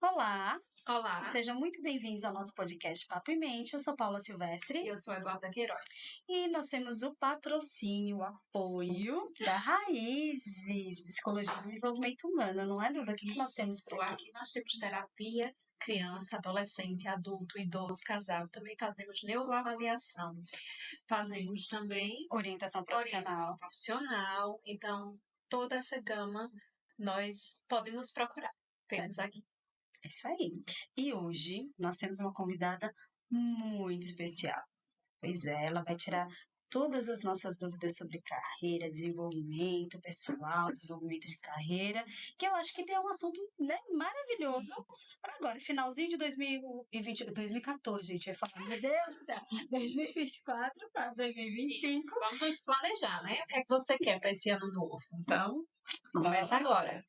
Olá, Olá, sejam muito bem-vindos ao nosso podcast Papo e Mente. Eu sou Paula Silvestre eu sou a Eduarda Queiroz. e nós temos o patrocínio, o apoio da Raízes Psicologia e Desenvolvimento Humano, não é, Duda? O que nós temos por aqui? Aqui nós temos terapia, criança, adolescente, adulto, idoso, casal. Também fazemos neuroavaliação. Fazemos também Orientação orientação profissional. profissional. Então, toda essa gama nós podemos procurar. Temos aqui. É isso aí. E hoje nós temos uma convidada muito especial. Pois é, ela vai tirar todas as nossas dúvidas sobre carreira, desenvolvimento pessoal, desenvolvimento de carreira, que eu acho que tem um assunto, né, maravilhoso para agora, finalzinho de 2020, 2014, gente, vai falar, meu Deus do céu, 2024 para 2025. Isso, vamos nos planejar, né? O que é que você quer para esse ano novo? Então, começa agora.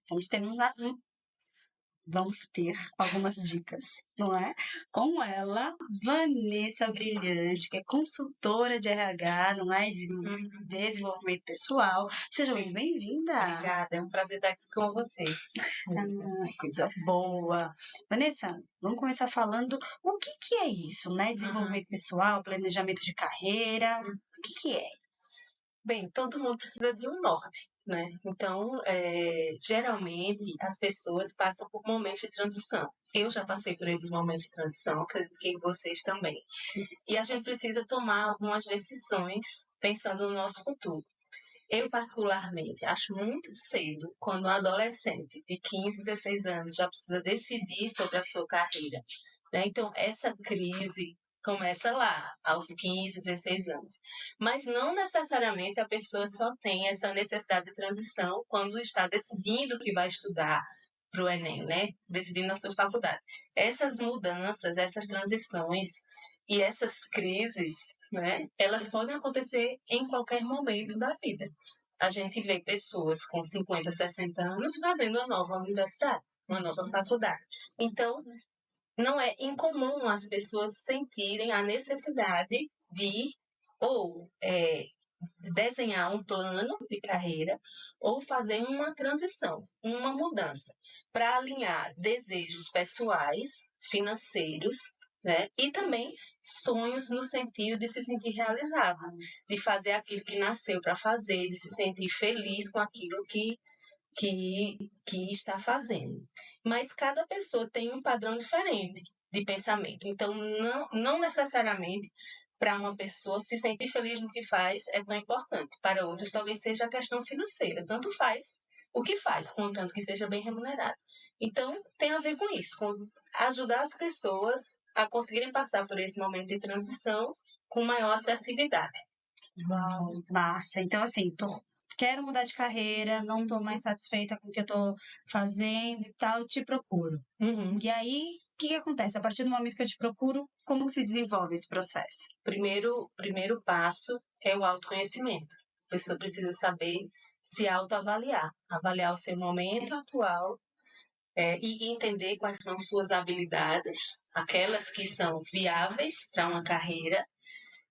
Vamos ter algumas dicas, não é? Com ela, Vanessa Brilhante, que é consultora de RH, não é? Desenvolvimento pessoal. Seja muito bem-vinda. Obrigada, é um prazer estar aqui com vocês. Coisa boa. Vanessa, vamos começar falando o que é isso, né? Desenvolvimento pessoal, planejamento de carreira. O que é? Bem, todo mundo precisa de um norte, né? Então, geralmente, as pessoas passam por momentos de transição. Eu já passei por esses momentos de transição, acredito que vocês também. E a gente precisa tomar algumas decisões pensando no nosso futuro. Eu, particularmente, acho muito cedo quando um adolescente de 15, 16 anos já precisa decidir sobre a sua carreira, né? Então, essa crise começa lá, aos 15, 16 anos. Mas não necessariamente a pessoa só tem essa necessidade de transição quando está decidindo que vai estudar para o Enem, né? Decidindo a sua faculdade. Essas mudanças, essas transições e essas crises, né? Elas podem acontecer em qualquer momento da vida. A gente vê pessoas com 50, 60 anos fazendo uma nova universidade, uma nova faculdade. Então, não é incomum as pessoas sentirem a necessidade de ou desenhar um plano de carreira ou fazer uma transição, uma mudança, para alinhar desejos pessoais, financeiros, né? E também sonhos no sentido de se sentir realizado, de fazer aquilo que nasceu para fazer, de se sentir feliz com aquilo que está fazendo. Mas cada pessoa tem um padrão diferente de pensamento. Então, não necessariamente para uma pessoa se sentir feliz no que faz é tão importante. Para outros, talvez seja a questão financeira. Tanto faz o que faz, contanto que seja bem remunerado. Então, tem a ver com isso, com ajudar as pessoas a conseguirem passar por esse momento de transição com maior assertividade. Uau, massa. Então, assim, quero mudar de carreira, não estou mais satisfeita com o que eu estou fazendo e tal, te procuro. E aí, o que acontece? A partir do momento que eu te procuro, como se desenvolve esse processo? Primeiro passo é o autoconhecimento. A pessoa precisa saber se autoavaliar, avaliar o seu momento atual e entender quais são suas habilidades, aquelas que são viáveis para uma carreira,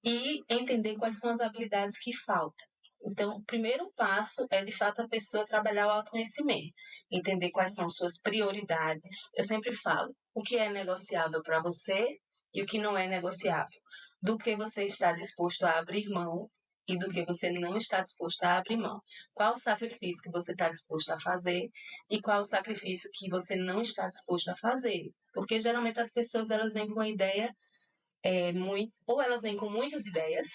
e entender quais são as habilidades que faltam. Então, o primeiro passo é, de fato, a pessoa trabalhar o autoconhecimento, entender quais são suas prioridades. Eu sempre falo, o que é negociável para você e o que não é negociável. Do que você está disposto a abrir mão e do que você não está disposto a abrir mão. Qual o sacrifício que você está disposto a fazer e qual o sacrifício que você não está disposto a fazer. Porque, geralmente, as pessoas elas vêm com uma ideia ou elas vêm com muitas ideias,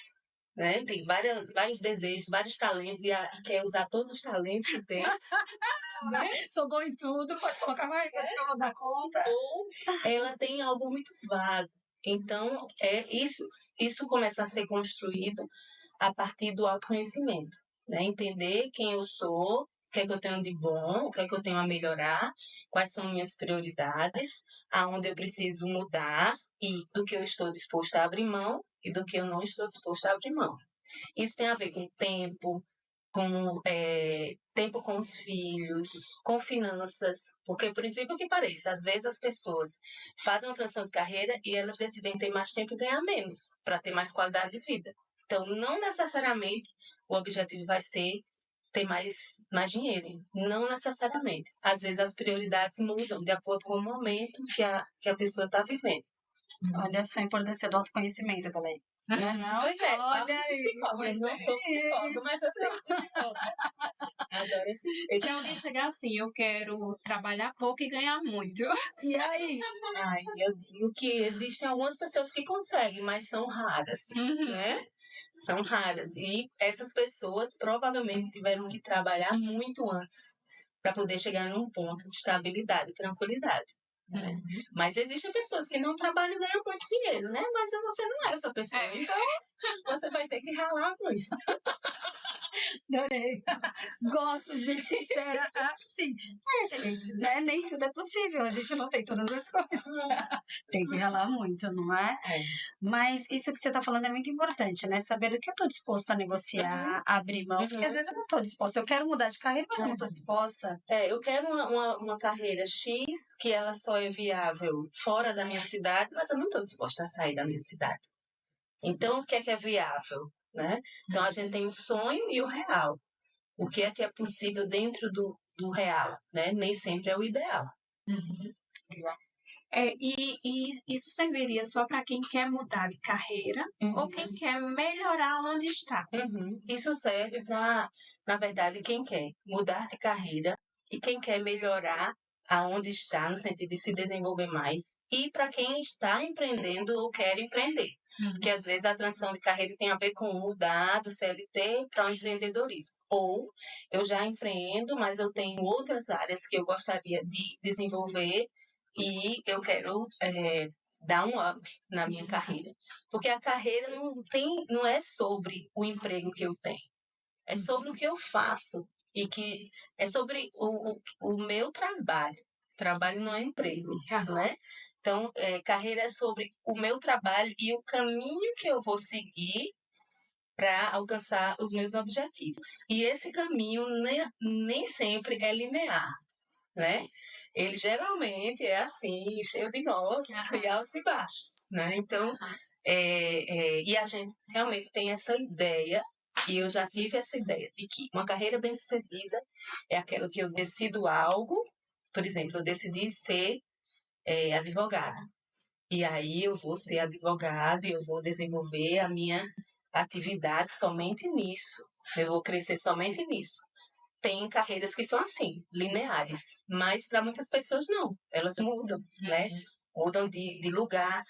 né? Tem vários desejos, vários talentos, e quer usar todos os talentos que tem. Né? Sou boa em tudo, pode colocar mais coisa que eu vou dar conta. Ou ela tem algo muito vago. Então, isso começa a ser construído a partir do autoconhecimento, né? Entender quem eu sou, o que é que eu tenho de bom, o que é que eu tenho a melhorar, quais são minhas prioridades, aonde eu preciso mudar e do que eu estou disposto a abrir mão e do que eu não estou disposto a abrir mão. Isso tem a ver com tempo, com tempo com os filhos, com finanças, porque por incrível que pareça, às vezes as pessoas fazem uma transição de carreira e elas decidem ter mais tempo e ganhar menos, para ter mais qualidade de vida. Então, não necessariamente o objetivo vai ser ter mais dinheiro. Não necessariamente. Às vezes as prioridades mudam de acordo com o momento que a pessoa está vivendo. Olha só a importância do autoconhecimento, galera. Não é não? Pois é, Olha aí. psicóloga. Eu não sou psicóloga, mas eu sei psicóloga. Adoro Se alguém chegar assim, eu quero trabalhar pouco e ganhar muito. E aí? Ai, eu digo que existem algumas pessoas que conseguem, mas são raras, né? São raras. E essas pessoas provavelmente tiveram que trabalhar muito antes para poder chegar num ponto de estabilidade e tranquilidade. Né? Mas existem pessoas que não trabalham e ganham muito dinheiro, né? Mas você não é essa pessoa. Então, você vai ter que ralar muito. Adorei. Gosto de gente sincera assim. Gente, né? Nem tudo é possível. A gente não tem todas as coisas. Tem que ralar muito, não é? Mas isso que você está falando é muito importante, né? Saber do que eu estou disposta a negociar, abrir mão. Porque às vezes eu não estou disposta. Eu quero mudar de carreira, mas eu não estou disposta. Eu quero uma carreira X, que ela só é viável fora da minha cidade, mas eu não estou disposta a sair da minha cidade. Então, o que é viável? Né? Então, a gente tem o sonho e o real. O que é possível dentro do real, né? Nem sempre é o ideal. E isso serviria só para quem quer mudar de carreira ou quem quer melhorar onde está. Isso serve para, na verdade, quem quer mudar de carreira e quem quer melhorar aonde está, no sentido de se desenvolver mais, e para quem está empreendendo ou quer empreender. Porque às vezes a transição de carreira tem a ver com mudar do CLT para o empreendedorismo. Ou eu já empreendo, mas eu tenho outras áreas que eu gostaria de desenvolver e eu quero dar um up na minha carreira. Porque a carreira não é sobre o emprego que eu tenho. É sobre o que eu faço. E que é sobre o meu trabalho. Trabalho não é emprego, né? Então, carreira é sobre o meu trabalho e o caminho que eu vou seguir para alcançar os meus objetivos. E esse caminho nem sempre é linear, né? Ele geralmente é assim, cheio de nós e altos e baixos, né? Então, e a gente realmente tem essa ideia, e eu já tive essa ideia, de que uma carreira bem-sucedida é aquela que eu decido algo, por exemplo, eu decidi ser advogada. E aí eu vou ser advogada e eu vou desenvolver a minha atividade somente nisso. Eu vou crescer somente nisso. Tem carreiras que são assim, lineares, mas para muitas pessoas não. Elas mudam, né? Mudam de lugar,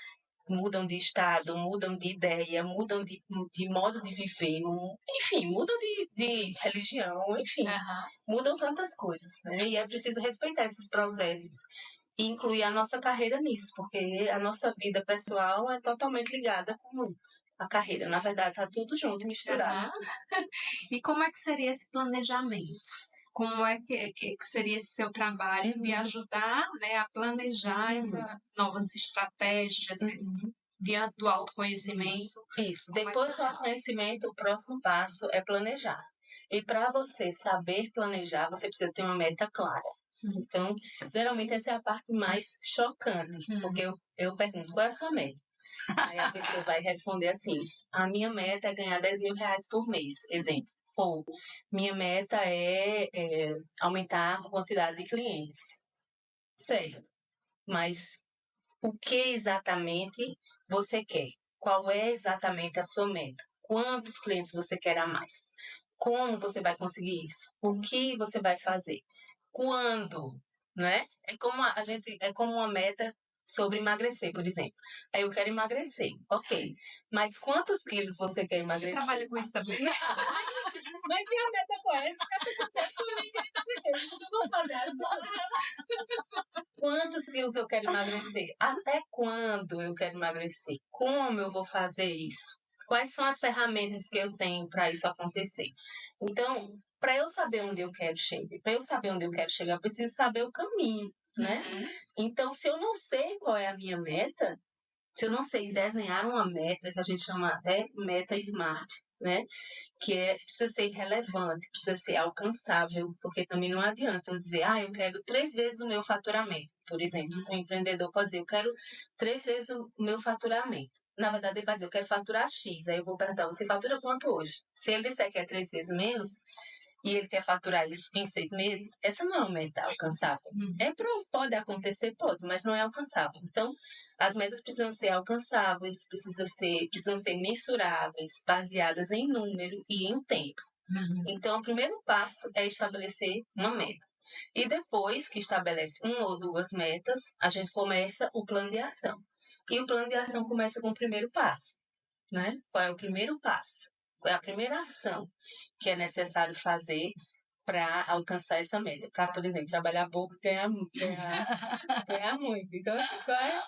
mudam de estado, mudam de ideia, mudam de modo de viver, enfim, mudam de religião, enfim, mudam tantas coisas, né? E é preciso respeitar esses processos e incluir a nossa carreira nisso, porque a nossa vida pessoal é totalmente ligada com a carreira. Na verdade, está tudo junto, misturado. E como é que seria esse planejamento? Como é que seria esse seu trabalho de ajudar, né, a planejar essas novas estratégias diante do autoconhecimento? Isso. Depois do autoconhecimento, o próximo passo é planejar. E para você saber planejar, você precisa ter uma meta clara. Então, geralmente essa é a parte mais chocante, porque eu pergunto, qual é a sua meta? Aí a pessoa vai responder assim, a minha meta é ganhar 10 mil reais por mês, exemplo. Ou, minha meta é aumentar a quantidade de clientes. Certo. Mas o que exatamente você quer? Qual é exatamente a sua meta? Quantos clientes você quer a mais? Como você vai conseguir isso? O que você vai fazer? Quando? Né? É como uma meta sobre emagrecer, por exemplo. Aí eu quero emagrecer, ok. Mas quantos quilos você quer emagrecer? Você trabalha com isso também? Mas se a meta for essa, a pessoa sabe que eu nem quero emagrecer, o que eu vou fazer? Quantos quilos eu quero emagrecer? Até quando eu quero emagrecer? Como eu vou fazer isso? Quais são as ferramentas que eu tenho para isso acontecer? Então, para eu saber onde eu quero chegar, eu preciso saber o caminho, né? Então, se eu não sei qual é a minha meta, se eu não sei desenhar uma meta, que a gente chama até meta SMART, né? Que precisa ser relevante, precisa ser alcançável, porque também não adianta eu dizer, eu quero 3 vezes o meu faturamento. Por exemplo, um empreendedor pode dizer, eu quero 3 vezes o meu faturamento. Na verdade, ele vai dizer, eu quero faturar X. Aí eu vou perguntar, você fatura quanto hoje? Se ele disser que é 3 vezes menos, e ele quer faturar isso em 6 meses, essa não é uma meta alcançável. Pode acontecer, pode, mas não é alcançável. Então, as metas precisam ser alcançáveis, precisam ser mensuráveis, baseadas em número e em tempo. Então, o primeiro passo é estabelecer uma meta. E depois que estabelece 1 ou 2 metas, a gente começa o plano de ação. E o plano de ação começa com o primeiro passo, né? Qual é o primeiro passo? Qual é a primeira ação que é necessário fazer para alcançar essa meta? Para, por exemplo, trabalhar pouco, ganhar muito. Então, assim, qual é?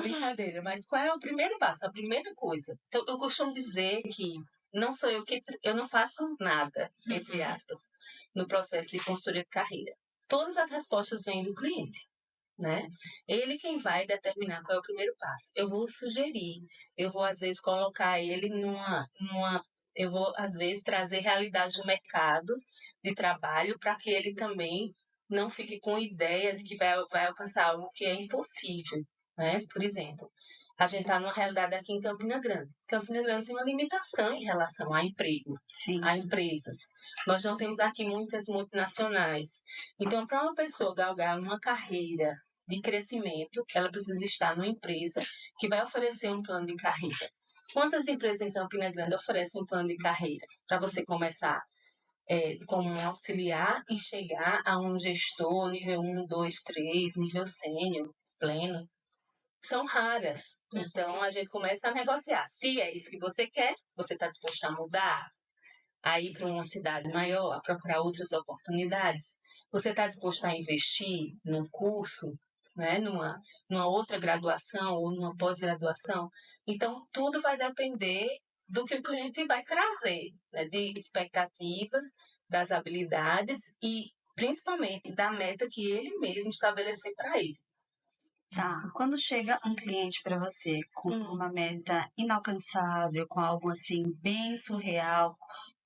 Brincadeira, mas qual é o primeiro passo? A primeira coisa. Então, eu costumo dizer que não sou eu não faço nada, entre aspas, no processo de consultoria de carreira. Todas as respostas vêm do cliente, né? Ele quem vai determinar qual é o primeiro passo. Eu vou sugerir, eu vou às vezes colocar ele eu vou às vezes trazer realidade do mercado de trabalho para que ele também não fique com ideia de que vai alcançar algo que é impossível, né? Por exemplo, a gente está numa realidade aqui em Campina Grande. Campina Grande tem uma limitação em relação a emprego, a empresas. Nós não temos aqui muitas multinacionais. Então, para uma pessoa galgar uma carreira de crescimento, ela precisa estar numa empresa que vai oferecer um plano de carreira. Quantas empresas em Campina Grande oferecem um plano de carreira para você começar como um auxiliar e chegar a um gestor nível 1, 2, 3, nível sênior, pleno? São raras. Então, a gente começa a negociar. Se é isso que você quer, você está disposto a mudar, a ir para uma cidade maior, a procurar outras oportunidades. Você está disposto a investir num curso, né, numa outra graduação ou numa pós-graduação? Então, tudo vai depender do que o cliente vai trazer, né, de expectativas, das habilidades e, principalmente, da meta que ele mesmo estabelecer para ele. Tá, quando chega um cliente para você com uma meta inalcançável, com algo assim bem surreal,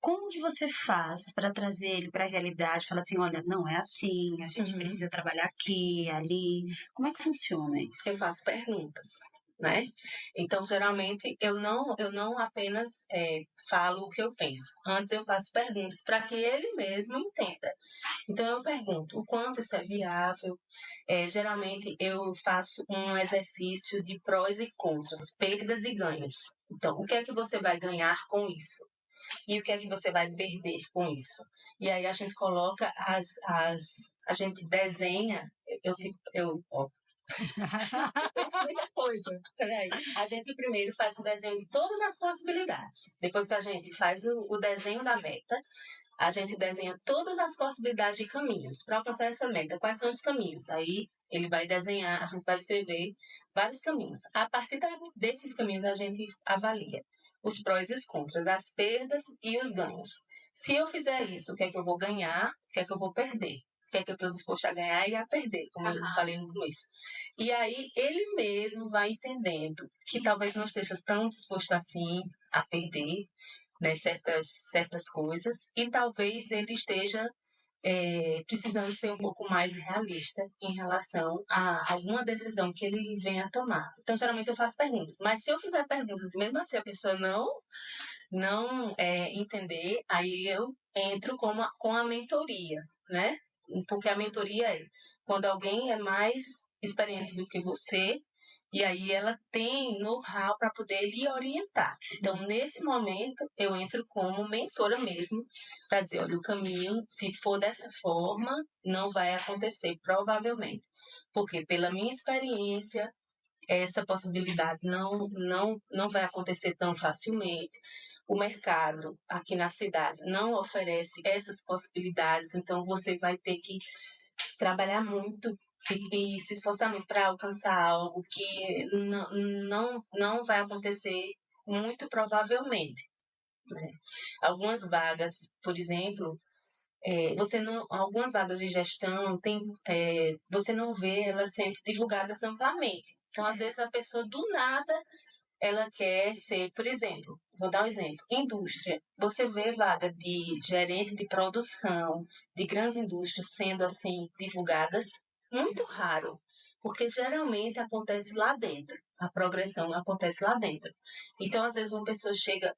como que você faz para trazer ele para a realidade? Fala assim, olha, não é assim, a gente precisa trabalhar aqui, ali. Como é que funciona isso? Eu faço perguntas, né? Então, geralmente, eu não apenas falo o que eu penso. Antes, eu faço perguntas para que ele mesmo entenda. Então, eu pergunto o quanto isso é viável. Geralmente, eu faço um exercício de prós e contras, perdas e ganhos. Então, o que é que você vai ganhar com isso? E o que é que você vai perder com isso? E aí, a gente coloca a gente desenha, ó, eu penso muita coisa. Peraí. A gente primeiro faz um desenho de todas as possibilidades. Depois que a gente faz o desenho da meta, a gente desenha todas as possibilidades de caminhos para alcançar essa meta. Quais são os caminhos? Aí ele vai desenhar, a gente vai escrever vários caminhos. A partir desses caminhos, a gente avalia os prós e os contras, as perdas e os ganhos. Se eu fizer isso, o que é que eu vou ganhar? O que é que eu vou perder? O que é que eu estou disposto a ganhar e a perder, como eu falei no começo. E aí ele mesmo vai entendendo que talvez não esteja tão disposto assim a perder, né, certas coisas, e talvez ele esteja precisando ser um pouco mais realista em relação a alguma decisão que ele venha a tomar. Então, geralmente eu faço perguntas, mas se eu fizer perguntas e mesmo assim a pessoa não entender, aí eu entro com a mentoria, né? Porque a mentoria é quando alguém é mais experiente do que você, e aí ela tem know-how para poder lhe orientar. Então, nesse momento, eu entro como mentora mesmo, para dizer, olha, o caminho, se for dessa forma, não vai acontecer, provavelmente. Porque pela minha experiência, essa possibilidade não vai acontecer tão facilmente. O mercado aqui na cidade não oferece essas possibilidades, então você vai ter que trabalhar muito e se esforçar muito para alcançar algo que não vai acontecer muito provavelmente, né? Algumas vagas, por exemplo, algumas vagas de gestão você não vê elas sendo divulgadas amplamente. Então, às vezes, a pessoa do nada ela quer ser, por exemplo, vou dar um exemplo, indústria. Você vê vaga de gerente de produção de grandes indústrias sendo assim divulgadas? Muito raro, porque geralmente acontece lá dentro. A progressão acontece lá dentro. Então, às vezes, uma pessoa chega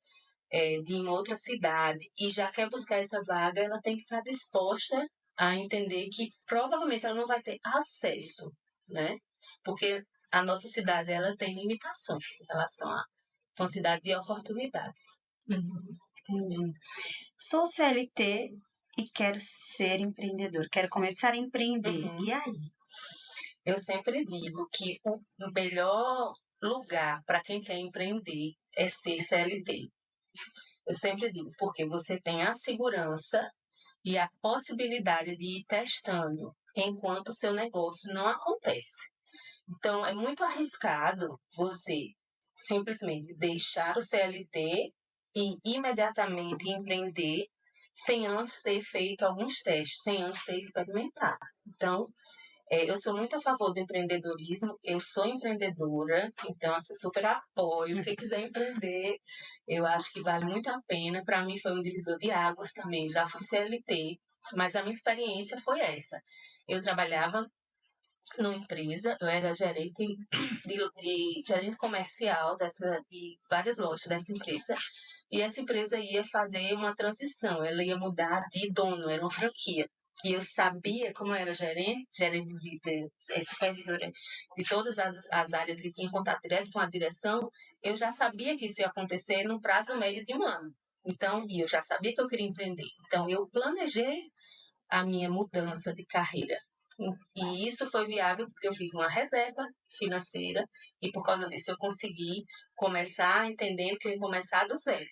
de uma outra cidade e já quer buscar essa vaga, ela tem que estar disposta a entender que provavelmente ela não vai ter acesso, né? Porque a nossa cidade ela tem limitações em relação à quantidade de oportunidades. Entendi. Sou CLT e quero ser empreendedor, quero começar a empreender. E aí? Eu sempre digo que o melhor lugar para quem quer empreender é ser CLT. Eu sempre digo, porque você tem a segurança e a possibilidade de ir testando enquanto o seu negócio não acontece. Então, é muito arriscado você simplesmente deixar o CLT e imediatamente empreender sem antes ter feito alguns testes, sem antes ter experimentado. Então, eu sou muito a favor do empreendedorismo, eu sou empreendedora, então assim, super apoio. Quem quiser empreender, eu acho que vale muito a pena. Para mim foi um divisor de águas também, já fui CLT, mas a minha experiência foi essa. Eu trabalhava numa empresa, eu era gerente gerente comercial de várias lojas dessa empresa, e essa empresa ia fazer uma transição, ela ia mudar de dono, era uma franquia. E eu sabia, como eu era gerente supervisora de todas as áreas e tinha contato direto com a direção, eu já sabia que isso ia acontecer no prazo médio de um ano. Então, e eu já sabia que eu queria empreender. Então, eu planejei a minha mudança de carreira. E isso foi viável porque eu fiz uma reserva financeira e por causa disso eu consegui começar entendendo que eu ia começar do zero.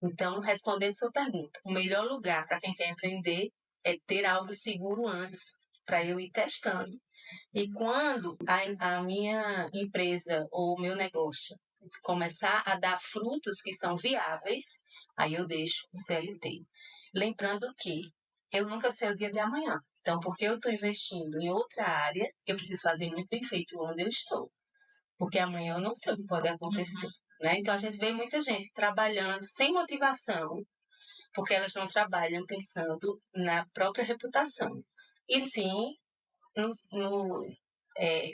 Então, respondendo sua pergunta, o melhor lugar para quem quer empreender é ter algo seguro antes, para eu ir testando. E quando a minha empresa ou o meu negócio começar a dar frutos que são viáveis, aí eu deixo o CLT. Lembrando que eu nunca sei o dia de amanhã. Então, porque eu estou investindo em outra área, eu preciso fazer muito bem feito onde eu estou. Porque amanhã eu não sei o que pode acontecer. Né? Então, a gente vê muita gente trabalhando sem motivação, porque elas não trabalham pensando na própria reputação. E sim,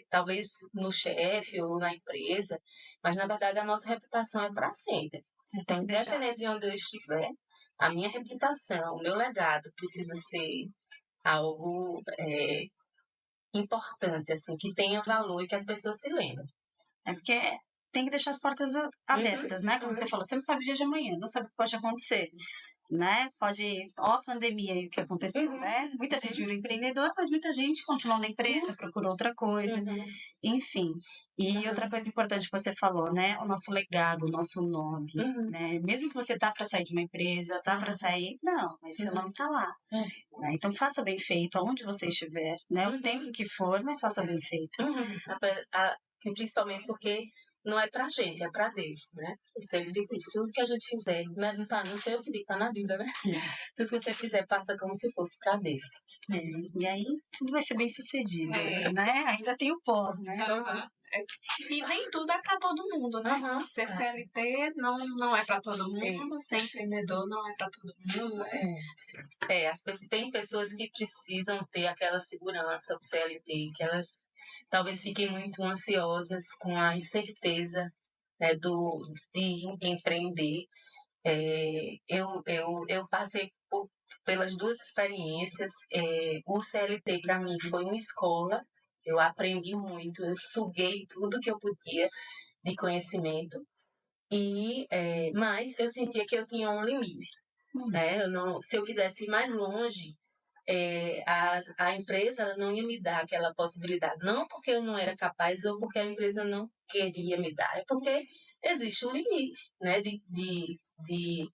talvez no chefe ou na empresa, mas na verdade a nossa reputação é para sempre. Então, independente de onde eu estiver, a minha reputação, o meu legado precisa ser algo importante, assim, que tenha valor e que as pessoas se lembrem. É porque tem que deixar as portas abertas, né? Como você falou, você não sabe o dia de amanhã, não sabe o que pode acontecer, né? Ó a pandemia aí, o que aconteceu, né? Muita gente virou empreendedor, mas muita gente continuou na empresa, procurou outra coisa, enfim. E outra coisa importante que você falou, né? O nosso legado, o nosso nome, né? Mesmo que você tá para sair de uma empresa, tá para sair, não, mas seu nome tá lá. Né? Então faça bem feito, aonde você estiver, né? O tempo que for, mas faça bem feito. Principalmente porque não é pra gente, é pra Deus, né? Eu sempre digo isso, tudo que a gente fizer, não sei o que diz, tá na Bíblia, né? Tudo que você fizer, passa como se fosse pra Deus. E aí tudo vai ser bem sucedido, né? Ainda tem o pós, né? E nem tudo é para todo mundo, né? Ser CLT não é para todo mundo, ser empreendedor não é para todo mundo. Tem pessoas que precisam ter aquela segurança do CLT, que elas talvez fiquem muito ansiosas com a incerteza, né, de empreender. Eu passei pelas duas experiências. O CLT, para mim, foi uma escola. Eu aprendi muito, eu suguei tudo que eu podia de conhecimento, mas eu sentia que eu tinha um limite. Né? Se eu quisesse ir mais longe, a empresa ela não ia me dar aquela possibilidade. Não porque eu não era capaz ou porque a empresa não queria me dar, é porque existe um limite, né, de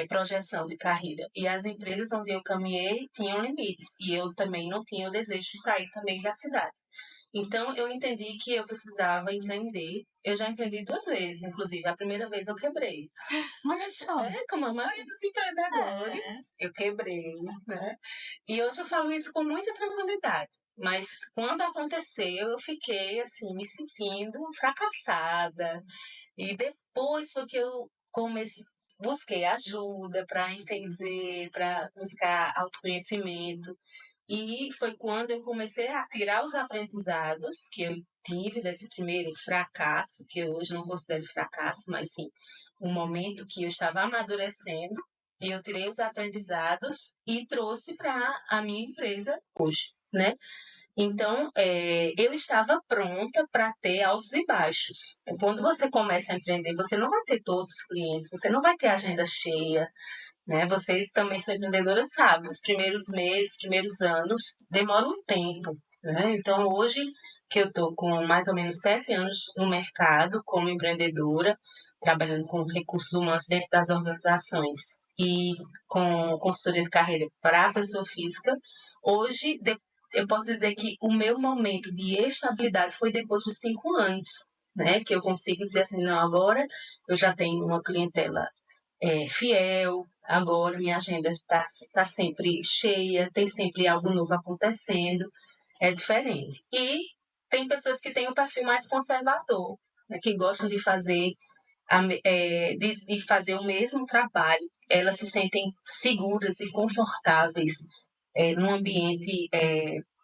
projeção de carreira. E as empresas onde eu caminhei tinham limites. E eu também não tinha o desejo de sair também da cidade. Então, eu entendi que eu precisava empreender. Eu já empreendi 2 vezes, inclusive. A primeira vez eu quebrei. Olha só. Como a maioria dos empreendedores, eu quebrei, né? E hoje eu falo isso com muita tranquilidade. Mas quando aconteceu, eu fiquei, assim, me sentindo fracassada. E depois foi que eu busquei ajuda para entender, para buscar autoconhecimento. E foi quando eu comecei a tirar os aprendizados que eu tive desse primeiro fracasso, que eu hoje não considero fracasso, mas sim um momento que eu estava amadurecendo e eu tirei os aprendizados e trouxe para a minha empresa hoje, né? Então, eu estava pronta para ter altos e baixos. Quando você começa a empreender, você não vai ter todos os clientes, você não vai ter a agenda cheia, né? Vocês também são empreendedoras, sabem, os primeiros meses, os primeiros anos, demoram um tempo, né? Então, hoje que eu estou com mais ou menos 7 anos no mercado como empreendedora, trabalhando com recursos humanos dentro das organizações e com consultoria de carreira para a pessoa física, hoje eu posso dizer que o meu momento de estabilidade foi depois dos 5 anos, né? Que eu consigo dizer assim, não, agora eu já tenho uma clientela fiel, agora minha agenda tá sempre cheia, tem sempre algo novo acontecendo, é diferente. E tem pessoas que têm um perfil mais conservador, né, que gostam de fazer de fazer o mesmo trabalho, elas se sentem seguras e confortáveis num ambiente,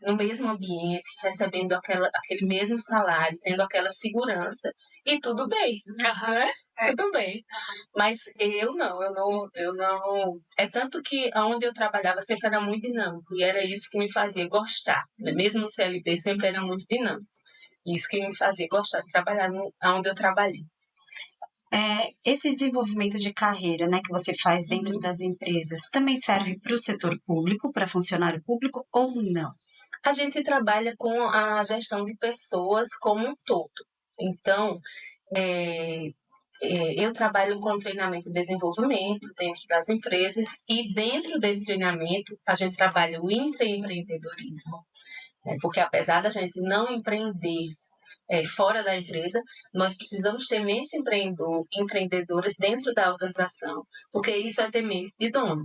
no mesmo ambiente, recebendo aquele mesmo salário, tendo aquela segurança, e tudo bem, né? Tudo bem. Mas eu não. É tanto que onde eu trabalhava sempre era muito dinâmico, e era isso que me fazia gostar, né? Mesmo no CLT sempre era muito dinâmico. Isso que me fazia gostar de trabalhar onde eu trabalhei. Esse desenvolvimento de carreira, né, que você faz dentro das empresas, também serve para o setor público, para funcionário público ou não? A gente trabalha com a gestão de pessoas como um todo. Então, eu trabalho com treinamento e desenvolvimento dentro das empresas e dentro desse treinamento a gente trabalha o intraempreendedorismo, né? Porque apesar da gente não empreender fora da empresa, nós precisamos ter mentes empreendedoras dentro da organização, porque isso é ter mente de dono,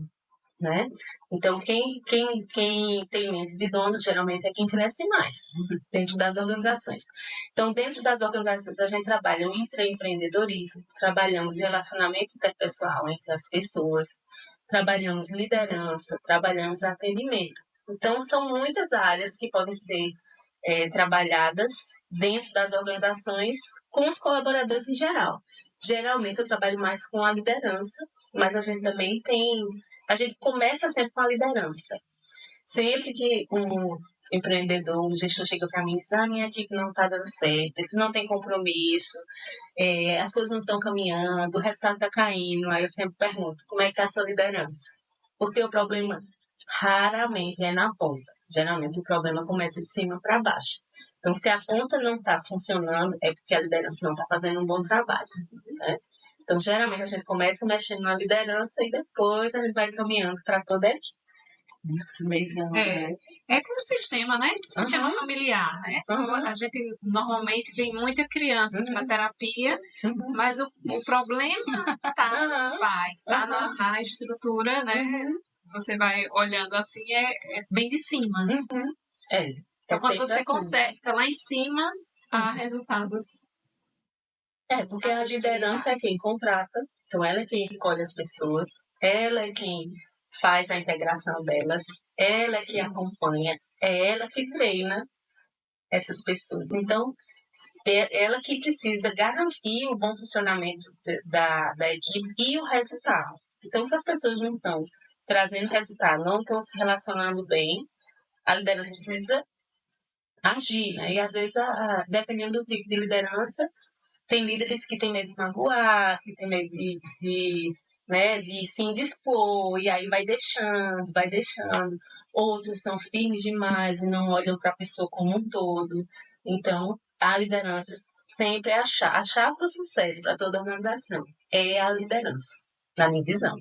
né? Então, quem tem mente de dono, geralmente é quem cresce mais dentro das organizações. Então, dentro das organizações, a gente trabalha o intraempreendedorismo, trabalhamos relacionamento interpessoal entre as pessoas, trabalhamos liderança, trabalhamos atendimento. Então, são muitas áreas que podem ser trabalhadas dentro das organizações com os colaboradores em geral. Geralmente, eu trabalho mais com a liderança, mas a gente também a gente começa sempre com a liderança. Sempre que um empreendedor, um gestor chega para mim e diz, minha equipe não está dando certo, eles não têm compromisso, as coisas não estão caminhando, o resultado está caindo, aí eu sempre pergunto, como é que está a sua liderança? Porque o problema raramente é na ponta. Geralmente o problema começa de cima para baixo. Então, se a ponta não está funcionando, é porque a liderança não está fazendo um bom trabalho, né? Então, geralmente a gente começa mexendo na liderança e depois a gente vai caminhando para toda a equipe. É como sistema, né? Sistema familiar, né? A gente normalmente tem muita criança para terapia, mas o problema está nos pais, está na estrutura, né? Você vai olhando assim, é bem de cima. Então, quando você consegue, tá lá em cima, há resultados. Porque a liderança é quem contrata, então ela é quem escolhe as pessoas, ela é quem faz a integração delas, ela é que acompanha, é ela que treina essas pessoas. Então, é ela que precisa garantir o bom funcionamento da equipe e o resultado. Então, se as pessoas não estão trazendo resultado, não estão se relacionando bem, a liderança precisa agir, né? E às vezes, dependendo do tipo de liderança, tem líderes que têm medo de magoar, que têm medo de se indispor, e aí vai deixando. Outros são firmes demais e não olham para a pessoa como um todo. Então, a liderança sempre é a chave do sucesso para toda organização. É a liderança, na minha visão.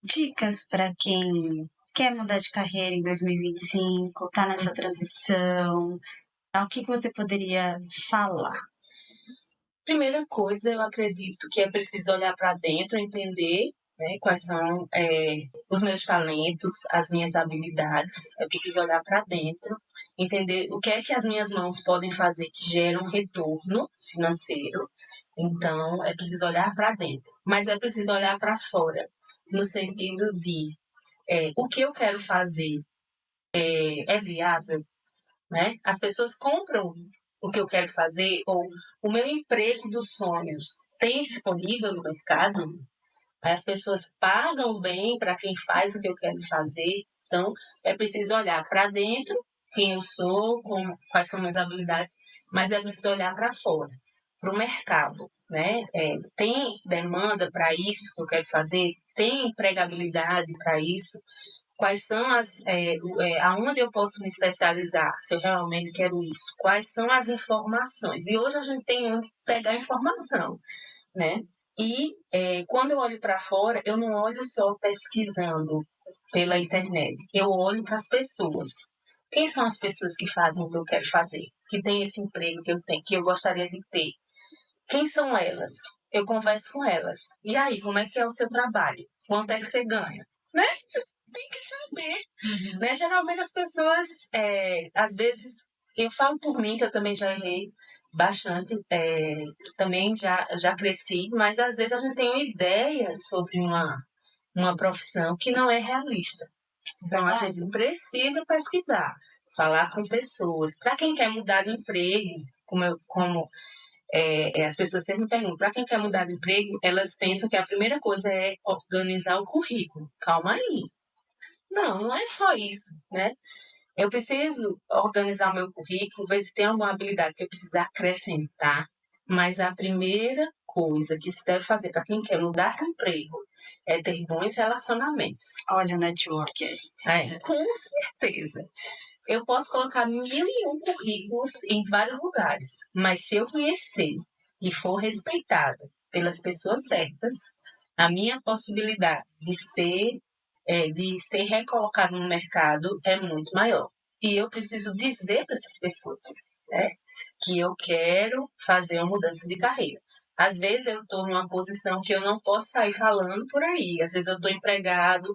Dicas para quem quer mudar de carreira em 2025, está nessa transição, o que você poderia falar? Primeira coisa, eu acredito que é preciso olhar para dentro, entender, né, quais são os meus talentos, as minhas habilidades. É preciso olhar para dentro, entender o que é que as minhas mãos podem fazer que gera um retorno financeiro. Então, é preciso olhar para dentro, mas é preciso olhar para fora, no sentido de o que eu quero fazer é viável, né? As pessoas compram o que eu quero fazer, ou o meu emprego dos sonhos tem disponível no mercado. As pessoas pagam bem para quem faz o que eu quero fazer. Então, é preciso olhar para dentro, quem eu sou, quais são minhas habilidades, mas é preciso olhar para fora, para o mercado, né? Tem demanda para isso que eu quero fazer? Tem empregabilidade para isso? Quais são aonde eu posso me especializar, se eu realmente quero isso? Quais são as informações? E hoje a gente tem onde pegar informação, né? E quando eu olho para fora, eu não olho só pesquisando pela internet, eu olho para as pessoas. Quem são as pessoas que fazem o que eu quero fazer? Que têm esse emprego que eu tenho, que eu gostaria de ter? Quem são elas? Eu converso com elas. E aí, como é que é o seu trabalho? Quanto é que você ganha? Né? Tem que saber. Né? Geralmente as pessoas, às vezes, eu falo por mim, que eu também já errei bastante, também já cresci, mas às vezes a gente tem uma ideia sobre uma profissão que não é realista. Então a gente precisa pesquisar, falar com pessoas. Para quem quer mudar de emprego, as pessoas sempre me perguntam, para quem quer mudar de emprego, elas pensam que a primeira coisa é organizar o currículo. Calma aí. Não é só isso, né? Eu preciso organizar o meu currículo, ver se tem alguma habilidade que eu preciso acrescentar. Mas a primeira coisa que se deve fazer para quem quer mudar de emprego é ter bons relacionamentos. Olha o network aí. Com certeza. Eu posso colocar 1001 currículos em vários lugares, mas se eu conhecer e for respeitado pelas pessoas certas, a minha possibilidade de ser recolocado no mercado é muito maior. E eu preciso dizer para essas pessoas, né, que eu quero fazer uma mudança de carreira. Às vezes eu estou numa posição que eu não posso sair falando por aí. Às vezes eu estou empregado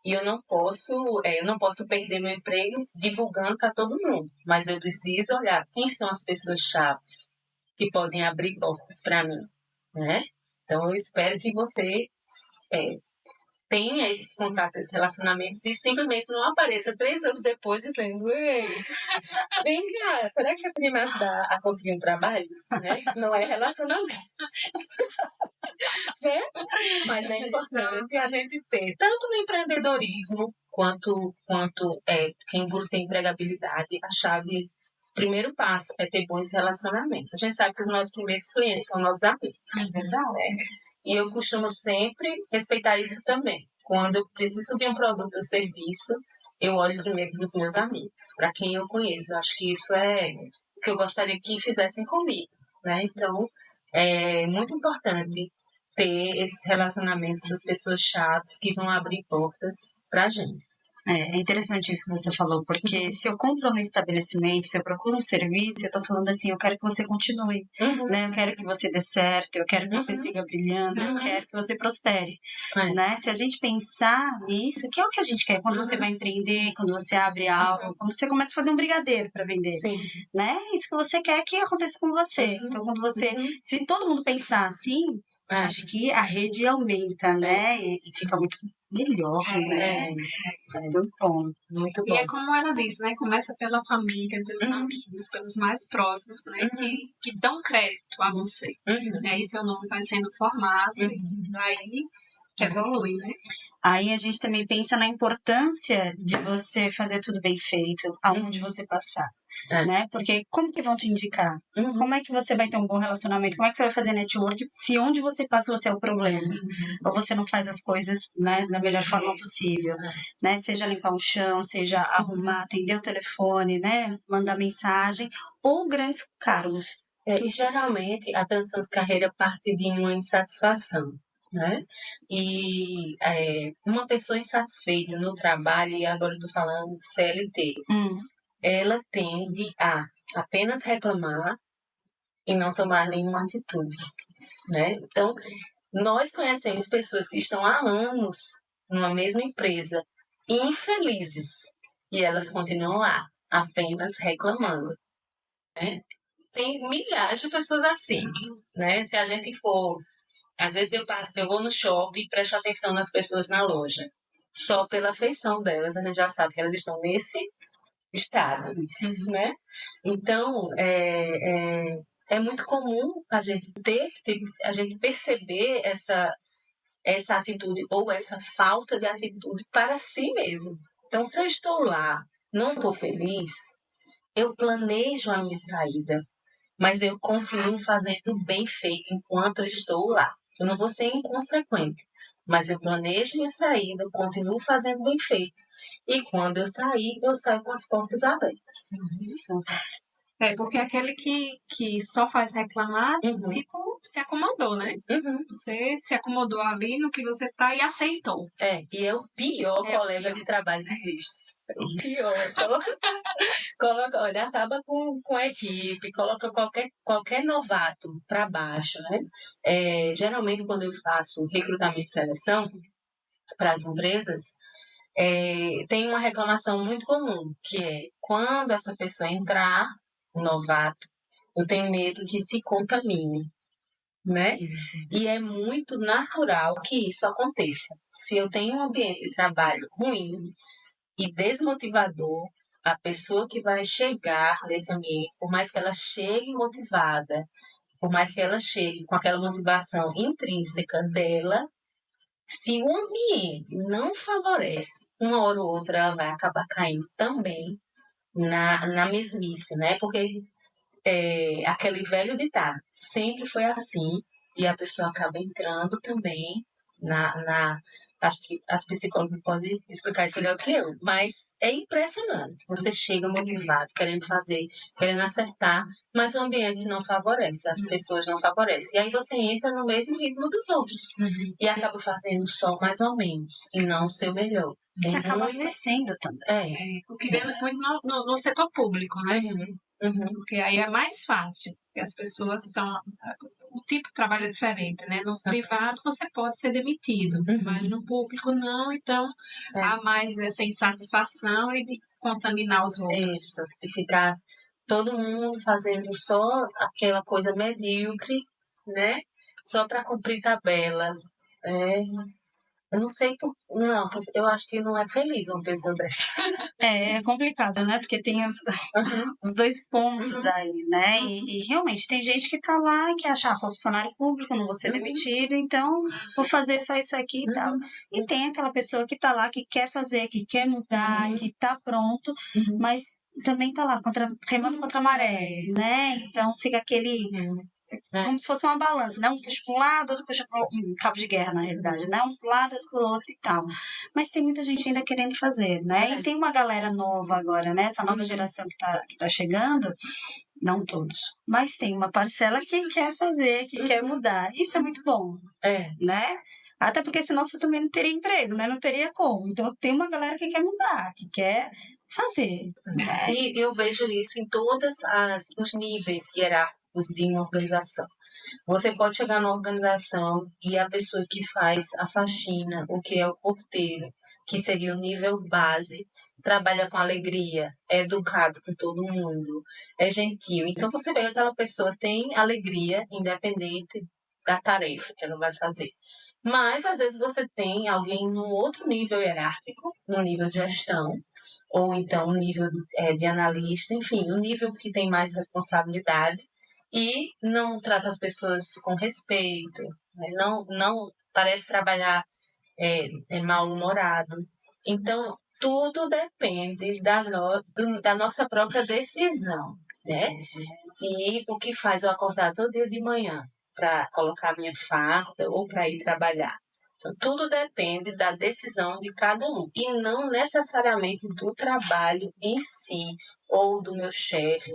e eu não posso perder meu emprego divulgando para todo mundo. Mas eu preciso olhar quem são as pessoas chaves que podem abrir portas para mim, né? Então eu espero que você tenha esses contatos, esses relacionamentos e simplesmente não apareça 3 anos depois dizendo: ei, vem cá, será que você podia me ajudar a conseguir um trabalho? Né? Isso não é relacionamento. Né? Mas é importante a gente ter, tanto no empreendedorismo quanto quem busca empregabilidade, a chave, o primeiro passo é ter bons relacionamentos. A gente sabe que os nossos primeiros clientes são nossos amigos. É verdade. Né? E eu costumo sempre respeitar isso também. Quando eu preciso de um produto ou serviço, eu olho primeiro para os meus amigos, para quem eu conheço. Eu acho que isso é o que eu gostaria que fizessem comigo. Né? Então, é muito importante ter esses relacionamentos, essas pessoas chaves que vão abrir portas para a gente. É interessante isso que você falou, porque se eu compro no estabelecimento, se eu procuro um serviço, eu estou falando assim, eu quero que você continue, né? Eu quero que você dê certo, eu quero que você siga brilhando, eu quero que você prospere, né? Se a gente pensar nisso, que é o que a gente quer quando você vai empreender, quando você abre algo, quando você começa a fazer um brigadeiro para vender, né? Isso que você quer que aconteça com você. Então, quando você, se todo mundo pensar assim, acho que a rede aumenta, né? E fica muito melhor, né? Muito bom, muito bom. E é como ela diz, né? Começa pela família, pelos amigos, pelos mais próximos, né? Que dão crédito a você. Aí seu nome vai sendo formado e aí evolui, né? Aí a gente também pensa na importância de você fazer tudo bem feito, aonde você passar, né? Porque como que vão te indicar? Como é que você vai ter um bom relacionamento? Como é que você vai fazer network se onde você passa você é o problema? Ou você não faz as coisas, né, da melhor forma possível, né? Seja limpar o chão, seja arrumar, atender o telefone, né? Mandar mensagem ou grandes cargos. E geralmente a transição de carreira parte de uma insatisfação. Né? E uma pessoa insatisfeita no trabalho, e agora estou falando CLT, ela tende a apenas reclamar e não tomar nenhuma atitude. Né? Então, nós conhecemos pessoas que estão há anos numa mesma empresa, infelizes, e elas continuam lá, apenas reclamando. Né? Tem milhares de pessoas assim. Né? Se a gente for... Às vezes eu vou no shopping e presto atenção nas pessoas na loja. Só pela feição delas, a gente já sabe que elas estão nesse estado, né? Então, é é muito comum a gente ter esse tipo, a gente perceber essa atitude ou essa falta de atitude para si mesmo. Então, se eu estou lá, não estou feliz, eu planejo a minha saída, mas eu continuo fazendo bem feito enquanto eu estou lá. Eu não vou ser inconsequente, mas eu planejo minha saída, continuo fazendo bem feito. E quando eu saio com as portas abertas. Isso. Porque aquele que só faz reclamar, Uhum. tipo, se acomodou, né? Uhum. Você se acomodou ali no que você tá e aceitou. E é o pior É o colega pior. de trabalho que existe. É o pior. Olha, acaba com a equipe, coloca qualquer novato para baixo, né? Geralmente, quando eu faço recrutamento e seleção para as empresas, tem uma reclamação muito comum, que é quando essa pessoa entrar, um novato, eu tenho medo que se contamine, né? E é muito natural que isso aconteça. Se eu tenho um ambiente de trabalho ruim e desmotivador, a pessoa que vai chegar nesse ambiente, por mais que ela chegue motivada, por mais que ela chegue com aquela motivação intrínseca dela, se o ambiente não favorece, uma hora ou outra ela vai acabar caindo também na mesmice, né? Porque aquele velho ditado, sempre foi assim, e a pessoa acaba entrando também acho que as psicólogas podem explicar isso melhor que eu, mas é impressionante. Você chega motivado, querendo fazer, querendo acertar, mas o ambiente não favorece, as pessoas não favorecem. E aí você entra no mesmo ritmo dos outros e acaba fazendo só mais ou menos, e não o seu melhor. Que acaba adoecendo também. O que vemos muito no setor público, né? Uhum. Porque aí é mais fácil, porque as pessoas estão. O tipo de trabalho é diferente, né? No privado você pode ser demitido, mas no público não, então há mais essa insatisfação e de contaminar os outros. Isso, e ficar todo mundo fazendo só aquela coisa medíocre, né? Só para cumprir tabela. Eu não sei não, eu acho que não é feliz uma pessoa dessa. É complicado, né? Porque tem os dois pontos aí, né? E realmente tem gente que tá lá que acha, sou funcionário público, não vou ser demitido, então vou fazer só isso aqui e tal. E tem aquela pessoa que tá lá, que quer fazer, que quer mudar, que tá pronto, mas também tá lá remando contra a maré, né? Então fica aquele. Como se fosse uma balança, né? Um puxa para um lado, outro puxa para um cabo de guerra, na realidade, né? Um para o lado, outro para o outro e tal. Mas tem muita gente ainda querendo fazer, né? E tem uma galera nova agora, né? Essa nova geração que tá chegando, não todos, mas tem uma parcela que quer fazer, que quer mudar. Isso é muito bom, né? Até porque senão você também não teria emprego, né? Não teria como. Então tem uma galera que quer mudar, que quer fazer. Né? E eu vejo isso em todos os níveis hierárquicos de uma organização. Você pode chegar numa organização e a pessoa que faz a faxina, o que é o porteiro, que seria o nível base, trabalha com alegria, é educado com todo mundo, é gentil. Então você vê que aquela pessoa tem alegria independente da tarefa que ela vai fazer. Mas às vezes você tem alguém no outro nível hierárquico, no nível de gestão, ou então um nível de analista, enfim, um nível que tem mais responsabilidade e não trata as pessoas com respeito, né? Não parece trabalhar mal-humorado. Então, tudo depende da nossa própria decisão, né? E o que faz eu acordar todo dia de manhã para colocar a minha farda ou para ir trabalhar. Então, tudo depende da decisão de cada um e não necessariamente do trabalho em si ou do meu chefe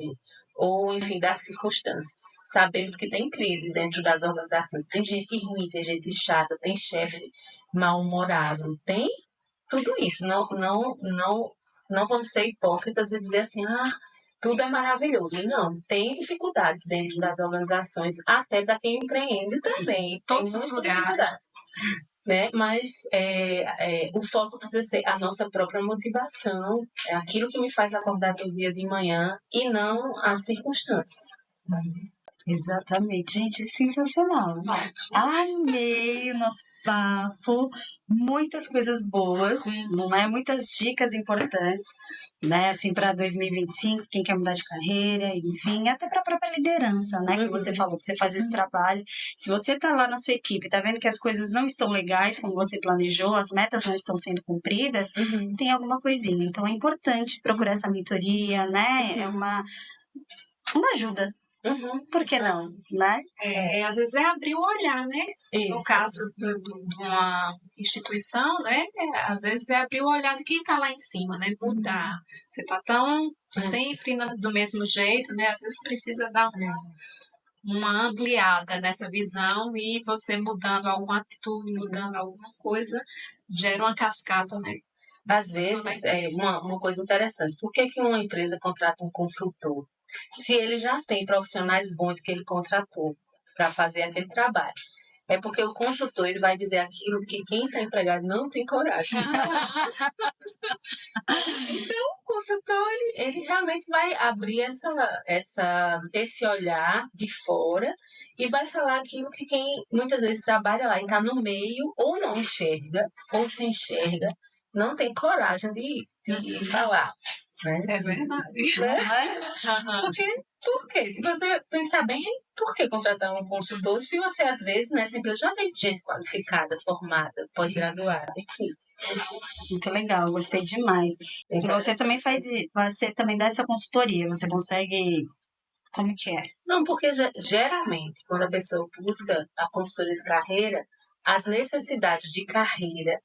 ou, enfim, das circunstâncias. Sabemos que tem crise dentro das organizações. Tem gente ruim, tem gente chata, tem chefe mal-humorado, tem tudo isso. Não vamos ser hipócritas e dizer assim, tudo é maravilhoso. Não, tem dificuldades dentro das organizações, até para quem empreende também. Todos tem os muitas lugares. dificuldades. Né? Mas o foco precisa ser a nossa própria motivação, é aquilo que me faz acordar todo dia de manhã e não as circunstâncias. Exatamente, gente, sensacional. Amei o nosso papo, muitas coisas boas, não é? Muitas dicas importantes, né? Assim, para 2025, quem quer mudar de carreira, enfim, até para a própria liderança, né? Que você falou que você faz esse trabalho. Se você tá lá na sua equipe, tá vendo que as coisas não estão legais como você planejou, as metas não estão sendo cumpridas, tem alguma coisinha. Então é importante procurar essa mentoria, né? É uma ajuda. Por que não, né? Às vezes é abrir o olhar, né? Isso. No caso de uma instituição, né? Às vezes é abrir o olhar de quem está lá em cima, né? Mudar. Você está tão sempre do mesmo jeito, né? Às vezes precisa dar uma ampliada nessa visão e você mudando alguma atitude, mudando alguma coisa, gera uma cascata, né? Às vezes, é uma coisa interessante. Por que uma empresa contrata um consultor? Se ele já tem profissionais bons que ele contratou para fazer aquele trabalho. É porque o consultor ele vai dizer aquilo que quem está empregado não tem coragem. Então, o consultor ele realmente vai abrir esse olhar de fora e vai falar aquilo que quem muitas vezes trabalha lá e está no meio ou não enxerga, ou se enxerga, não tem coragem de falar. Né? É verdade. Né? Por quê? Se você pensar bem, por que contratar um consultor se você, às vezes, nessa empresa já tem gente qualificada, formada, pós-graduada, enfim. Muito legal, gostei demais. E você também você também dá essa consultoria, você consegue... Como que é? Não, porque geralmente, quando a pessoa busca a consultoria de carreira, as necessidades de carreira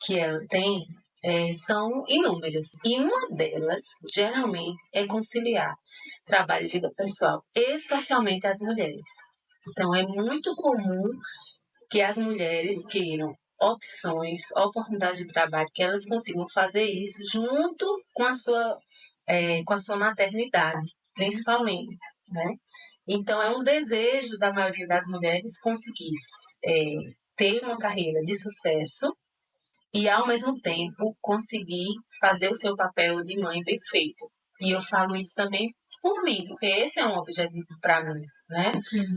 que ela tem são inúmeras. E uma delas, geralmente, é conciliar trabalho e vida pessoal, especialmente as mulheres. Então, é muito comum que as mulheres queiram opções, oportunidades de trabalho, que elas consigam fazer isso junto com a sua maternidade, principalmente, né? Então, é um desejo da maioria das mulheres conseguir ter uma carreira de sucesso e, ao mesmo tempo, conseguir fazer o seu papel de mãe bem feito. E eu falo isso também por mim, porque esse é um objetivo para mim, né?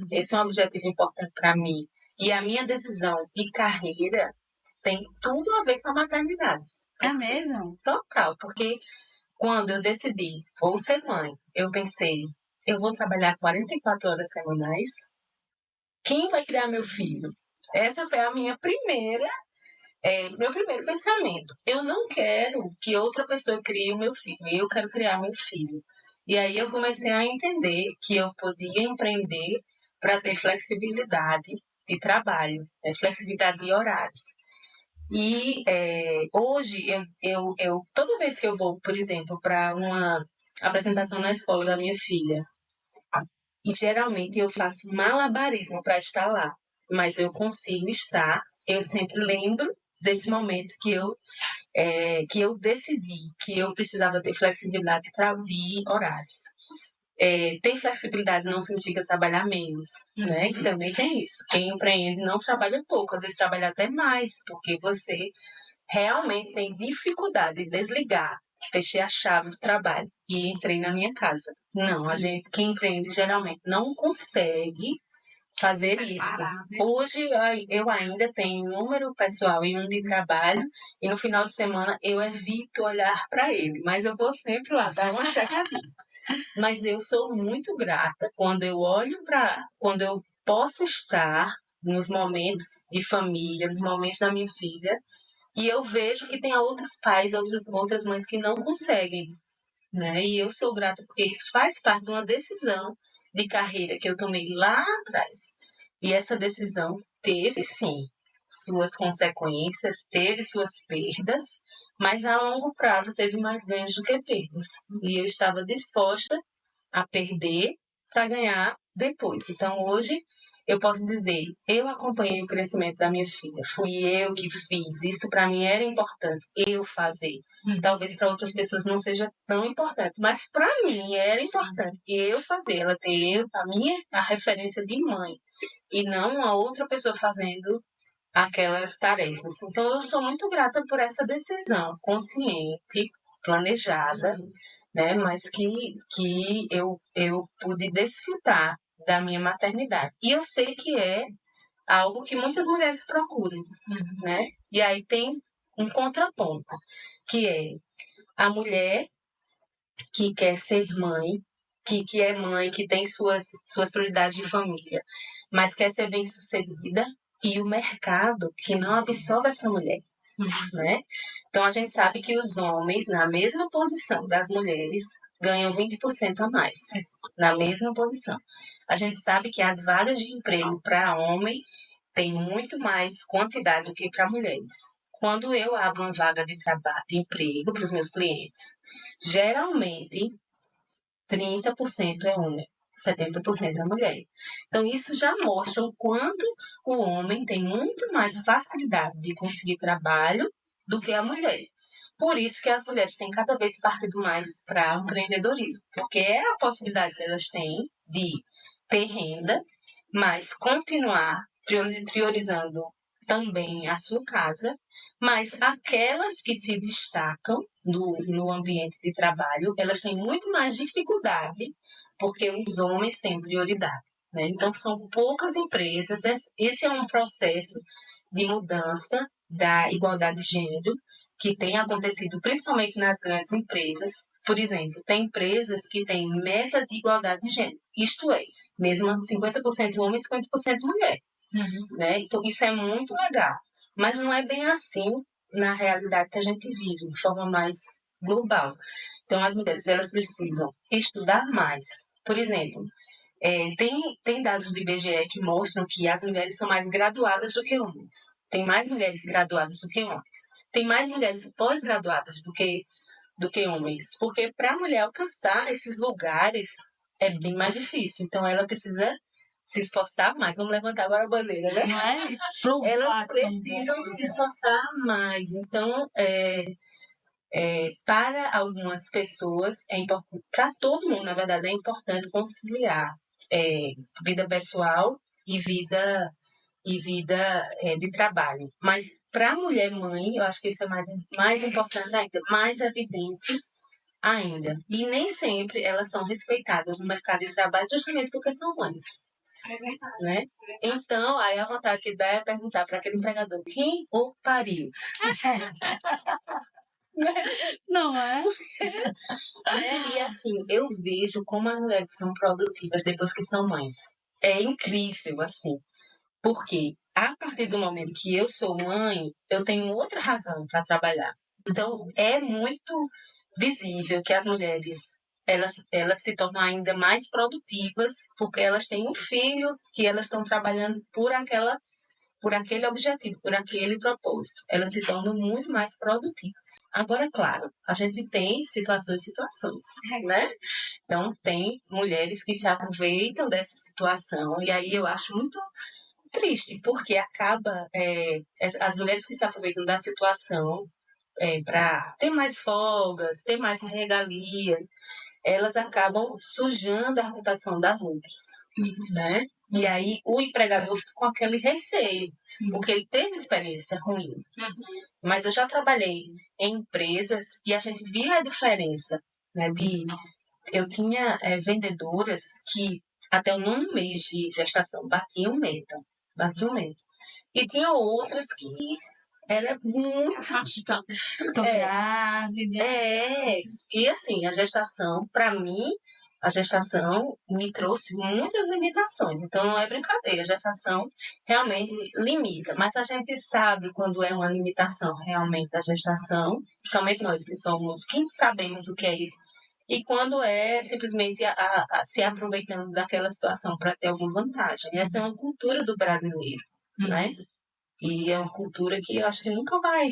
Esse é um objetivo importante para mim. E a minha decisão de carreira tem tudo a ver com a maternidade. É mesmo? Total, porque quando eu decidi, vou ser mãe, eu pensei, eu vou trabalhar 44 horas semanais, quem vai criar meu filho? Essa foi a minha meu primeiro pensamento. Eu não quero que outra pessoa crie o meu filho, eu quero criar meu filho. E aí eu comecei a entender que eu podia empreender para ter flexibilidade de trabalho, flexibilidade de horários. E hoje, toda vez que eu vou, por exemplo, para uma apresentação na escola da minha filha, e geralmente eu faço malabarismo para estar lá, mas eu consigo estar, eu sempre lembro desse momento que eu decidi que eu precisava ter flexibilidade de horários. Ter flexibilidade não significa trabalhar menos, né? Que também tem isso. Quem empreende não trabalha pouco, às vezes trabalha até mais, porque você realmente tem dificuldade de desligar. Fechei a chave do trabalho e entrei na minha casa. Não, quem empreende geralmente não consegue fazer isso. Hoje eu ainda tenho um número pessoal e um de trabalho e no final de semana eu evito olhar para ele, mas eu vou sempre lá dar uma checadinha. Mas eu sou muito grata quando eu quando eu posso estar nos momentos de família, nos momentos da minha filha, e eu vejo que tem outros pais, outras mães que não conseguem, né? E eu sou grata porque isso faz parte de uma decisão de carreira que eu tomei lá atrás. E essa decisão teve, sim, suas consequências, teve suas perdas, mas a longo prazo teve mais ganhos do que perdas. E eu estava disposta a perder para ganhar depois. Então, hoje, eu posso dizer, eu acompanhei o crescimento da minha filha, fui eu que fiz, isso para mim era importante, eu fazer. Talvez para outras pessoas não seja tão importante, mas para mim era importante eu fazer, ela ter a referência de mãe e não uma outra pessoa fazendo aquelas tarefas. Então, eu sou muito grata por essa decisão consciente, planejada, né? Mas que eu pude desfrutar da minha maternidade. E eu sei que é algo que muitas mulheres procuram, né? E aí tem um contraponto, que é a mulher que quer ser mãe, que é mãe, que tem suas prioridades de família, mas quer ser bem-sucedida, e o mercado que não absorve essa mulher, né? Então, a gente sabe que os homens, na mesma posição das mulheres, ganham 20% a mais, na mesma posição. A gente sabe que as vagas de emprego para homem têm muito mais quantidade do que para mulheres. Quando eu abro uma vaga de trabalho, de emprego para os meus clientes, geralmente 30% é homem, 70% é mulher. Então, isso já mostra o quanto o homem tem muito mais facilidade de conseguir trabalho do que a mulher. Por isso que as mulheres têm cada vez partido mais para o empreendedorismo, porque é a possibilidade que elas têm de ter renda, mas continuar priorizando também a sua casa, mas aquelas que se destacam no ambiente de trabalho, elas têm muito mais dificuldade, porque os homens têm prioridade, né? Então, são poucas empresas, esse é um processo de mudança da igualdade de gênero, que tem acontecido principalmente nas grandes empresas. Por exemplo, tem empresas que têm meta de igualdade de gênero, isto é, mesmo 50% homem e 50% mulher. Né? Então, isso é muito legal. Mas não é bem assim na realidade que a gente vive, de forma mais global. Então, as mulheres elas precisam estudar mais. Por exemplo, tem dados do IBGE que mostram que as mulheres são mais graduadas do que homens. Tem mais mulheres graduadas do que homens. Tem mais mulheres pós-graduadas do que homens. Porque para a mulher alcançar esses lugares é bem mais difícil. Então, ela precisa se esforçar mais. Vamos levantar agora a bandeira, né? Não é? Elas precisam se esforçar mais. Então, para algumas pessoas, é importante, para todo mundo, na verdade, é importante conciliar vida pessoal e vida de trabalho. Mas para a mulher mãe, eu acho que isso é mais importante ainda, mais evidente ainda. E nem sempre elas são respeitadas no mercado de trabalho justamente porque são mães. É verdade. Né? Então, aí a vontade que dá é perguntar para aquele empregador quem o pariu. Não é? E assim, eu vejo como as mulheres são produtivas depois que são mães. É incrível, assim. Porque a partir do momento que eu sou mãe, eu tenho outra razão para trabalhar. Então, é muito visível que as mulheres elas se tornam ainda mais produtivas porque elas têm um filho que elas estão trabalhando por aquele objetivo, por aquele propósito. Elas se tornam muito mais produtivas. Agora, claro, a gente tem situações e situações, né? Então, tem mulheres que se aproveitam dessa situação e aí eu acho muito triste, porque acaba as mulheres que se aproveitam da situação para ter mais folgas, ter mais regalias, elas acabam sujando a reputação das outras, né? E aí o empregador fica com aquele receio, porque ele teve experiência ruim. Mas eu já trabalhei em empresas e a gente via a diferença, né? Eu tinha vendedoras que até o 9º mês de gestação batiam meta. E tinha outras que era muito Tô grávida. E assim, para mim, a gestação me trouxe muitas limitações. Então, não é brincadeira, a gestação realmente limita. Mas a gente sabe quando é uma limitação realmente da gestação, principalmente nós que somos, quem sabemos o que é isso, e quando é simplesmente se aproveitando daquela situação para ter alguma vantagem. Essa é uma cultura do brasileiro, né? E é uma cultura que eu acho que nunca vai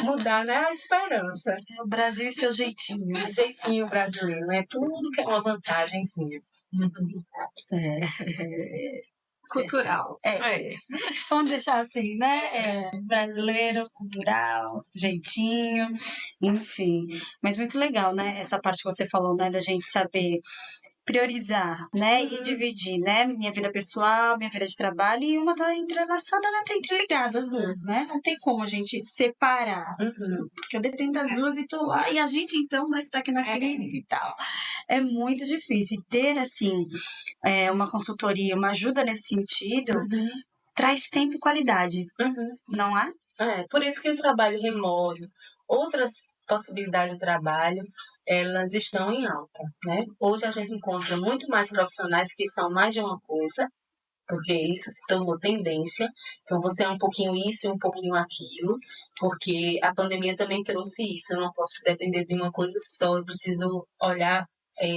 mudar, né? A esperança. É o Brasil e seus jeitinhos. O jeitinho brasileiro, né? Tudo que é uma vantagemzinha. Cultural. Vamos deixar assim, né? Brasileiro, cultural, jeitinho, enfim. Mas muito legal, né? Essa parte que você falou, né? Da gente saber priorizar, né? E dividir, né? Minha vida pessoal, minha vida de trabalho, e uma tá entrelaçada, né? Tá interligada as duas, né? Não tem como a gente separar, porque eu dependo das duas e tô lá, e a gente, então, né, que tá aqui na clínica e tal. É muito difícil. E ter, assim, uma consultoria, uma ajuda nesse sentido, traz tempo e qualidade, não é? Por isso que o trabalho remoto, outras possibilidades de trabalho, elas estão em alta, né? Hoje a gente encontra muito mais profissionais que são mais de uma coisa, porque isso se tornou tendência. Então, você é um pouquinho isso e um pouquinho aquilo, porque a pandemia também trouxe isso. Eu não posso depender de uma coisa só, eu preciso olhar,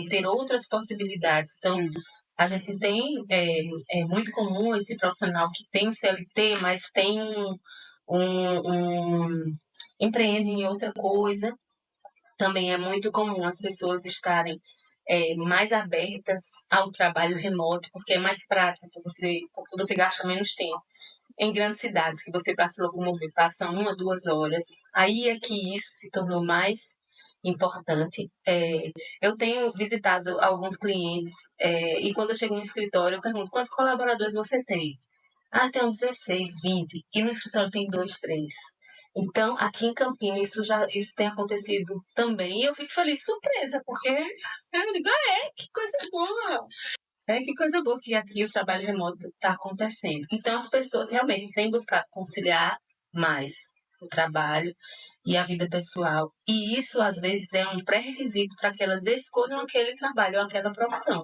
ter outras possibilidades. Então, a gente tem, é muito comum esse profissional que tem o CLT, mas tem empreende em outra coisa. Também é muito comum as pessoas estarem mais abertas ao trabalho remoto, porque é mais prático, porque você gasta menos tempo. Em grandes cidades, que você para se locomover passa 1 a 2 horas, aí é que isso se tornou mais importante. Eu tenho visitado alguns clientes, e quando eu chego no escritório, eu pergunto: quantos colaboradores você tem? Ah, tem 16, 20. E no escritório tem 2, 3. Então, aqui em Campinas, isso tem acontecido também. E eu fico feliz, surpresa, porque eu digo, que coisa boa. Que coisa boa que aqui o trabalho remoto está acontecendo. Então, as pessoas realmente têm buscado conciliar mais o trabalho e a vida pessoal. E isso, às vezes, é um pré-requisito para que elas escolham aquele trabalho ou aquela profissão.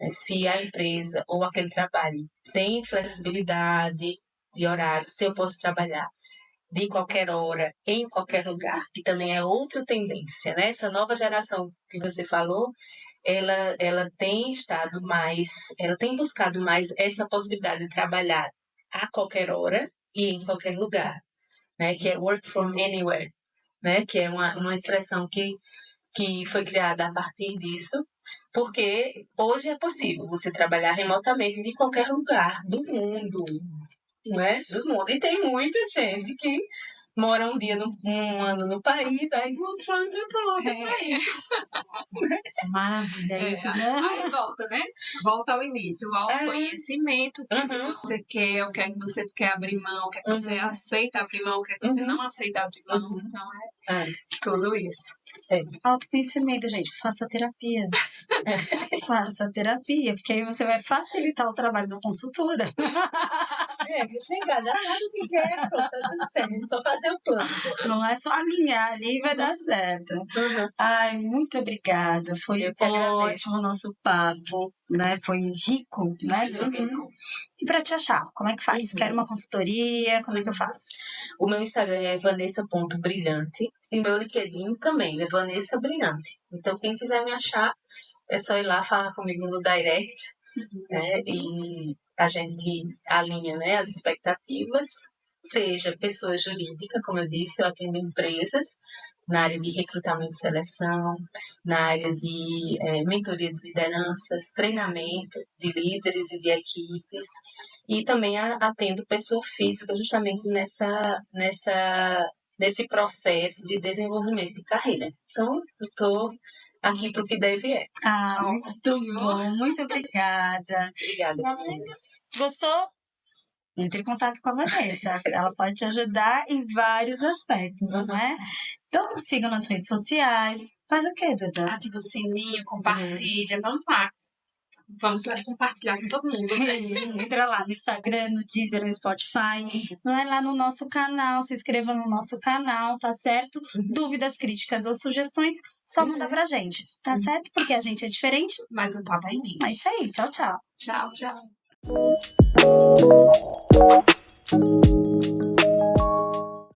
Se a empresa ou aquele trabalho tem flexibilidade de horário, se eu posso trabalhar de qualquer hora, em qualquer lugar, que também é outra tendência, né? Essa nova geração que você falou, ela tem estado mais, ela tem buscado mais essa possibilidade de trabalhar a qualquer hora e em qualquer lugar, né? Que é work from anywhere, né? Que é uma expressão que foi criada a partir disso, porque hoje é possível você trabalhar remotamente de qualquer lugar do mundo, né? Do mundo. E tem muita gente que mora um ano no país, aí no outro ano vai para outro país. Maravilha, isso, né? Aí volta, né? Volta ao início, o autoconhecimento, o que você quer, o que é que você quer abrir mão, o que é que você aceita abrir mão, o que é que você não aceita abrir mão. Então, tudo isso. Autoconhecimento, gente, faça terapia. Faça terapia, porque aí você vai facilitar o trabalho da consultora. Se chegar, já sabe o que quer, pronto, tá tudo certo. Vamos só fazer o plano. Não é só alinhar ali e vai dar certo. Ai, muito obrigada. Foi ótimo o nosso papo, né? Foi rico, né? E para te achar, como é que faz? Quero uma consultoria, como é que eu faço? O meu Instagram é vanessa.brilhante e meu LinkedIn também é Vanessa Brilhante. Então, quem quiser me achar, é só ir lá falar comigo no direct, né? E a gente alinha, né, as expectativas, seja pessoa jurídica, como eu disse, eu atendo empresas na área de recrutamento e seleção, na área de mentoria de lideranças, treinamento de líderes e de equipes, e também atendo pessoa física justamente nesse processo de desenvolvimento de carreira. Então, eu estou aqui para o que deve é. Muito bom, muito obrigada. Obrigada, Vanessa. Gostou? Entre em contato com a Vanessa. Ela pode te ajudar em vários aspectos, não é? Então, siga nas redes sociais. Faz o quê, Duda? Ativa o sininho, compartilha, vamos lá. Vamos lá compartilhar com todo mundo. Entra lá no Instagram, no Deezer, no Spotify. Vai lá no nosso canal, se inscreva no nosso canal, tá certo? Dúvidas, críticas ou sugestões, só manda pra gente, tá certo? Porque a gente é diferente. Mas o papo é imenso. É isso aí, tchau, tchau. Tchau, tchau.